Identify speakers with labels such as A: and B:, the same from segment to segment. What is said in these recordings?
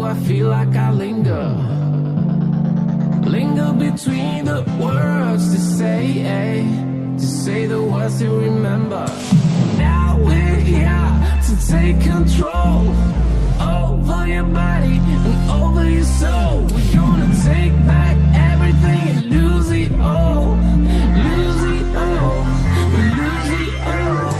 A: I feel like I linger between the words to say the words to remember. Now we're here to take control over your body and over your soul. We're gonna take back everything and lose it all, lose it all, lose it all.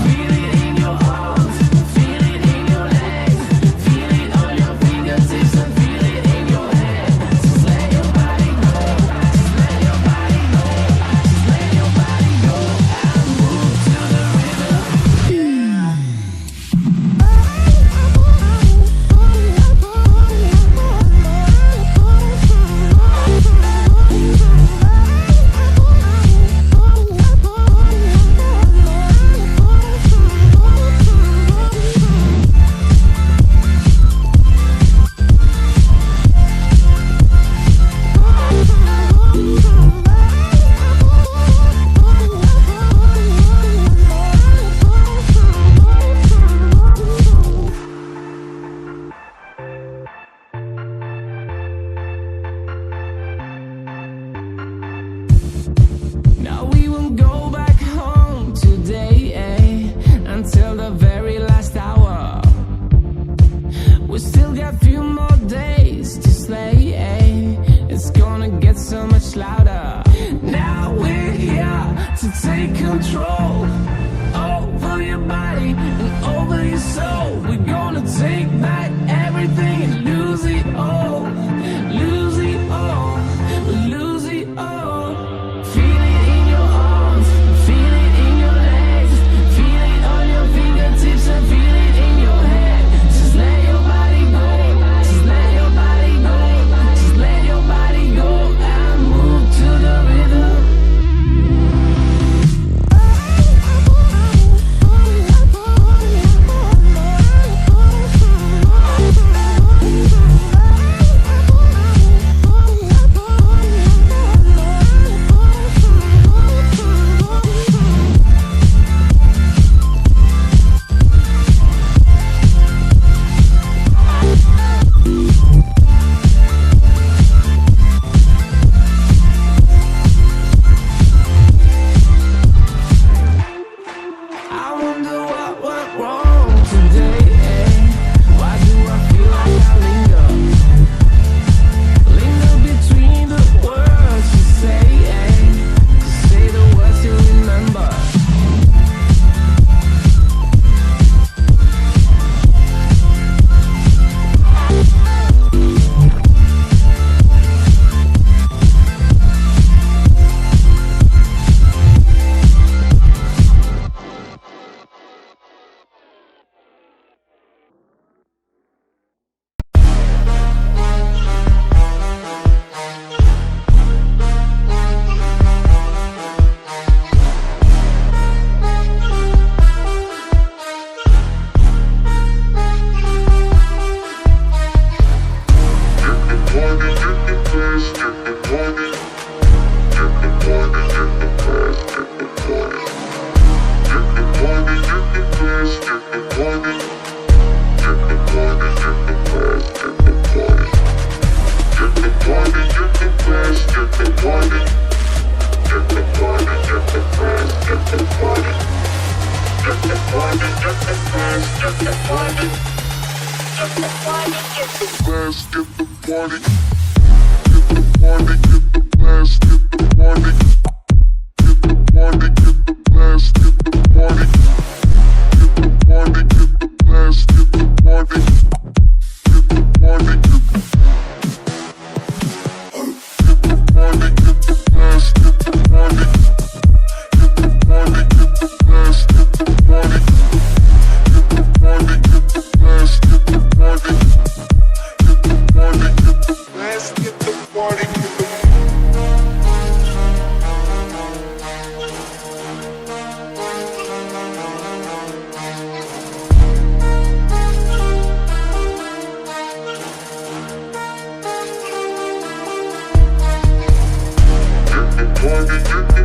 A: Feel it in your arms, feel it in your legs, feel it on your fingertips and feel it in your head. Just let your body go, just let your body go, just let your body go and move to the rhythm. Now we won't go back home today, until the very last hour. We still got a few more days to slay, it's gonna get so much louder. Now we're here to take control over your body and over your soul. We're gonna take back everything and lose it all, lose it all, lose it all. Feel it in your arms, feel it in your legs, feel it on your fingertips and feel it in your head. Just let your body go, just let your body go, just let your body go and move to the rhythm. I wonder what went wrong today, Why do I feel like I linger between the words you say the words you remember.
B: Get the party,